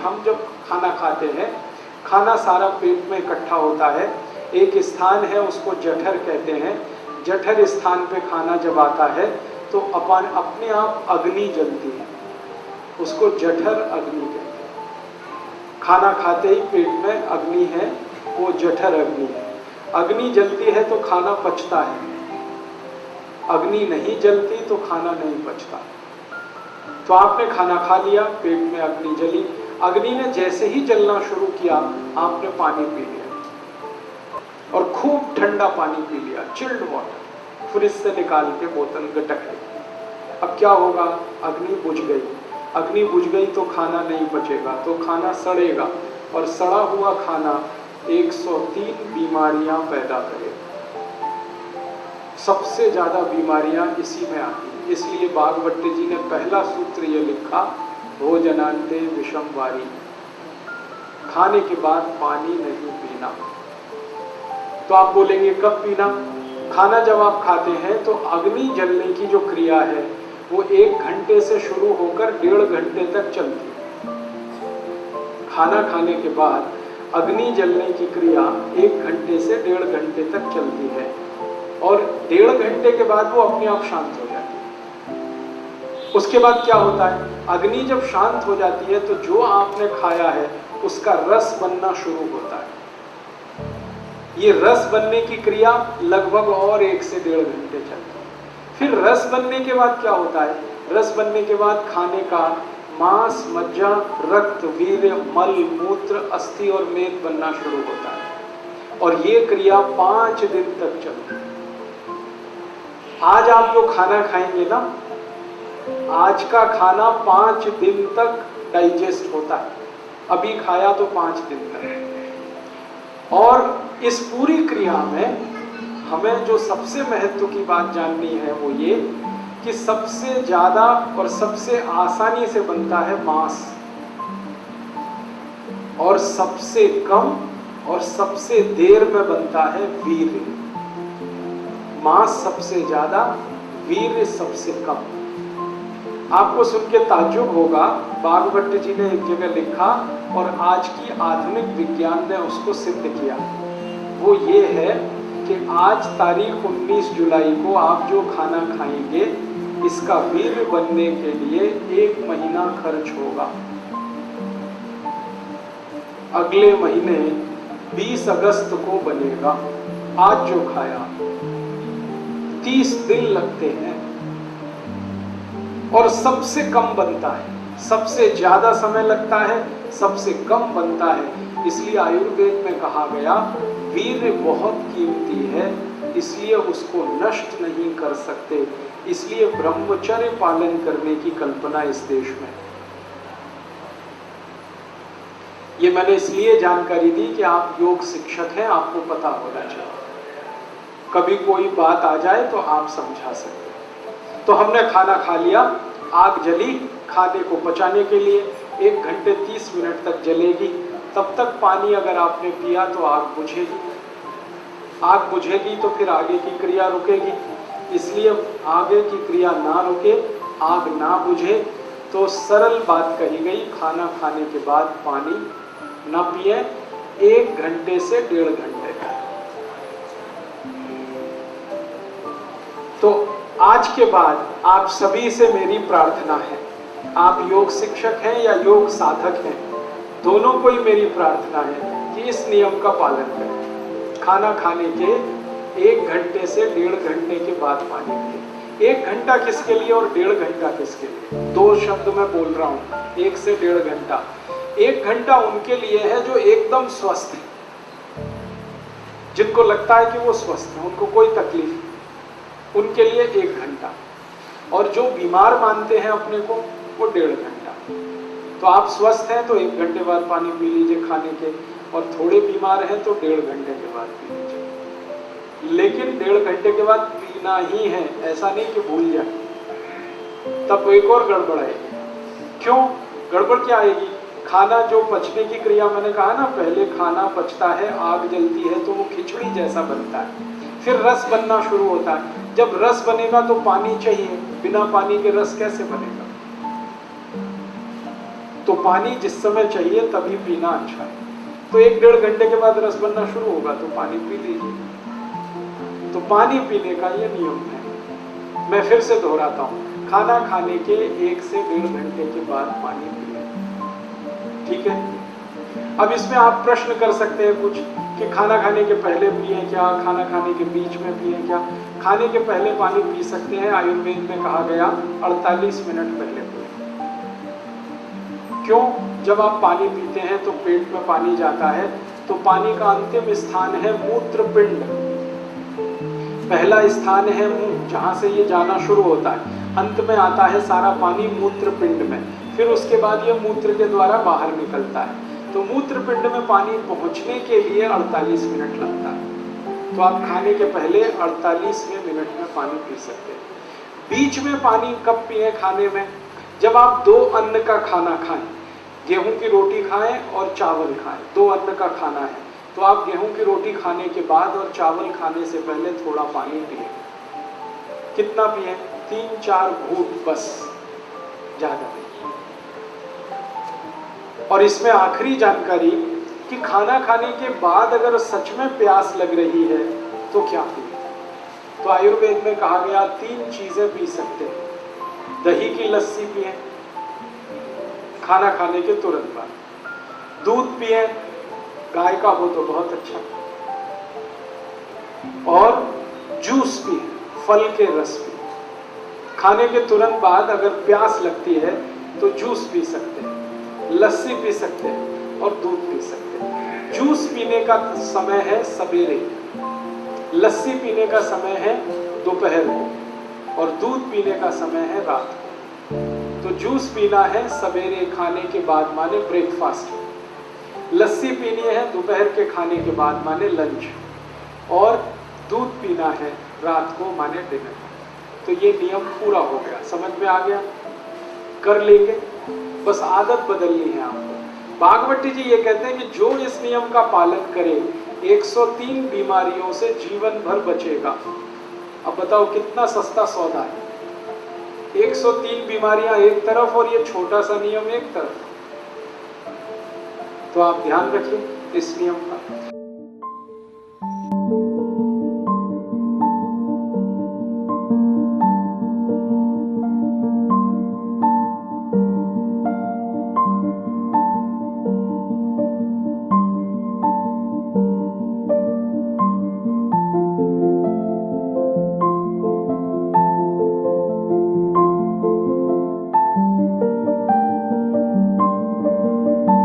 हम जब खाना खाते हैं, खाना सारा पेट में इकट्ठा होता है। एक स्थान है, उसको जठर कहते हैं। जठर स्थान पे खाना जब आता है तो अपने आप अग्नि जलती है, उसको जठर अग्नि कहते हैं। खाना खाते ही पेट में अग्नि है, वो जठर अग्नि है। अग्नि जलती है तो खाना पचता है, अग्नि नहीं जलती तो खाना नहीं पचता। तो आपने खाना खा लिया, पेट में अग्नि जली, अग्नि ने जैसे ही जलना शुरू किया, आपने पानी पी लिया और खूब ठंडा पानी पी लिया, चिल्ड वाटर, फ्रिज से निकाल के बोतल गटक ली। अब क्या होगा? अग्नि बुझ गई। अग्नि बुझ गई तो खाना नहीं पचेगा, तो खाना सड़ेगा, और सड़ा हुआ खाना 103 बीमारियां पैदा करेगा। सबसे ज्यादा बीमारियां इसी में आती हैं। इसलिए बागवट जी ने पहला सूत्र ये लिखा, भोजनांते विषम वारी, खाने के बाद पानी नहीं पीना। तो आप बोलेंगे कब पीना? खाना जब आप खाते हैं तो अग्नि जलने की जो क्रिया है वो 1 घंटे से शुरू होकर 1.5 घंटे तक चलती है। खाना खाने के बाद अग्नि जलने की क्रिया 1 घंटे से 1.5 घंटे तक चलती है, और 1.5 घंटे के बाद वो अपने आप शांत हो जाती है। उसके बाद क्या होता है? अग्नि जब शांत हो जाती है तो जो आपने खाया है उसका रस बनना शुरू होता है। ये रस बनने की क्रिया लगभग और 1 से 1.5 घंटे चलती है। फिर रस बनने के बाद क्या होता है? रस बनने के बाद खाने का मांस, मज्जा, रक्त, वीर्य, मल, मूत्र, अस्थि और मेद बनना शुरू होता है, और ये क्रिया 5 दिन तक चलती है। आज आप जो खाना खाएंगे ना, आज का खाना 5 दिन तक डाइजेस्ट होता है। अभी खाया तो 5 दिन तक। और इस पूरी क्रिया में हमें जो सबसे महत्व की बात जाननी है वो ये कि सबसे ज्यादा और सबसे आसानी से बनता है मांस, और सबसे कम और सबसे देर में बनता है वीर्य। मांस सबसे ज्यादा, वीर्य सबसे कम। आपको सुन के ताज्जुब होगा, बागवट जी ने एक जगह लिखा और आज की आधुनिक विज्ञान ने उसको सिद्ध किया। वो ये है कि आज तारीख 19 जुलाई को आप जो खाना खाएंगे इसका वीर्य बनने के लिए 1 महीना खर्च होगा। अगले महीने 20 अगस्त को बनेगा। आज जो खाया 30 दिन लगते हैं, और सबसे कम बनता है। सबसे ज्यादा समय लगता है, सबसे कम बनता है। इसलिए आयुर्वेद में कहा गया वीर्य बहुत कीमती है, इसलिए उसको नष्ट नहीं कर सकते। इसलिए ब्रह्मचर्य पालन करने की कल्पना इस देश में। ये मैंने इसलिए जानकारी दी कि आप योग शिक्षक हैं, आपको पता होना चाहिए। कभी कोई बात आ जाए तो आप समझा सकते हैं। तो हमने खाना खा लिया, आग जली, खाने को पचाने के लिए 1 घंटे 30 मिनट तक जलेगी। तब तक पानी अगर आपने पिया तो आग बुझेगी। आग बुझेगी तो फिर आगे की क्रिया रुकेगी। इसलिए आगे की क्रिया ना रुके, आग ना बुझे, तो सरल बात कही गई, खाना खाने के बाद पानी ना पिए 1 घंटे से 1.5 घंटे तक। तो आज के बाद आप सभी से मेरी प्रार्थना है, आप योग शिक्षक हैं या योग साधक हैं, दोनों को ही मेरी प्रार्थना है कि इस नियम का पालन करें। खाना खाने के 1 घंटे से 1.5 घंटे के बाद पानी पिए। 1 घंटा किसके लिए और 1.5 घंटा किसके लिए? 2 शब्द मैं बोल रहा हूँ, 1 से 1.5 घंटा। 1 घंटा उनके लिए है जो एकदम स्वस्थ है, जिनको लगता है कि वो स्वस्थ है, उनको कोई तकलीफ नहीं, उनके लिए 1 घंटा। और जो बीमार मानते हैं अपने को, वो 1.5 घंटा। तो आप स्वस्थ हैं तो 1 घंटे बाद पानी पी लीजिए खाने के, और थोड़े बीमार हैं तो 1.5 घंटे के बाद पी लीजिए। लेकिन 1.5 घंटे के बाद पीना ही है, ऐसा नहीं कि भूल जाए, तब एक और गड़बड़ आएगी। क्यों गड़बड़ क्या आएगी? खाना जो पचने की क्रिया, मैंने कहा ना पहले, खाना पचता है, आग जलती है तो वो खिचड़ी जैसा बनता है, फिर रस बनना शुरू होता है। जब रस बनेगा तो पानी चाहिए, बिना पानी के रस कैसे बनेगा? तो तो पानी जिस समय चाहिए तभी पीना अच्छा है। तो 1-1.5 घंटे के बाद रस बनना शुरू होगा तो पानी पी लीजिए। तो पानी पीने का ये नियम है। मैं फिर से दोहराता हूँ, खाना खाने के 1 से 1.5 घंटे के बाद पानी पिए। ठीक है। अब इसमें आप प्रश्न कर सकते हैं कुछ कि खाना खाने के पहले पिए क्या, खाना खाने के बीच में पिए क्या? खाने के पहले पानी पी सकते हैं। आयुर्वेद में कहा गया 48 मिनट पहले पिए। क्यों? जब आप पानी पीते हैं तो पेट में पानी जाता है, तो पानी का अंतिम स्थान है मूत्रपिंड। पहला स्थान है मुंह, जहां से ये जाना शुरू होता है। अंत में आता है सारा पानी मूत्रपिंड में, फिर उसके बाद ये मूत्र के द्वारा बाहर निकलता है। तो मूत्रपिंड में पानी पहुंचने के लिए 48 मिनट लगता है। तो आप खाने के पहले 48वें मिनट में पानी पी सकते हैं। बीच में पानी कब पिए खाने में? जब आप 2 अन्न का खाना खाएं, गेहूं की रोटी खाएं और चावल खाएं, 2 अन्न का खाना है, तो आप गेहूं की रोटी खाने के बाद और चावल खाने से पहले थोड़ा पानी पिए। कितना पिए? 3-4 घूंट बस, ज्यादा नहीं। और इसमें आखिरी जानकारी कि खाना खाने के बाद अगर सच में प्यास लग रही है तो क्या पिए? तो आयुर्वेद में कहा गया 3 चीजें पी सकते हैं। दही की लस्सी पिए खाना खाने के तुरंत बाद, दूध पिए, गाय का हो तो बहुत अच्छा, और जूस पिए, फल के रस पिए। खाने के तुरंत बाद अगर प्यास लगती है तो जूस पी सकते हैं, लस्सी पी सकते हैं और दूध पी सकते हैं। जूस पीने का समय है सवेरे, लस्सी पीने का समय है दोपहर को और दूध पीने का समय है रात को। तो जूस पीना है सवेरे खाने के बाद माने ब्रेकफास्ट, लस्सी पीनी है दोपहर के खाने के बाद माने लंच, और दूध पीना है रात को माने डिनर। तो ये नियम पूरा हो गया, समझ में आ गया? कर लेंगे, बस आदत बदलनी है आपको। भागवती जी ये कहते हैं कि जो इस नियम का पालन करे 103 बीमारियों से जीवन भर बचेगा। अब बताओ कितना सस्ता सौदा है। 103 बीमारियां एक तरफ और ये छोटा सा नियम एक तरफ। तो आप ध्यान रखिए इस नियम का।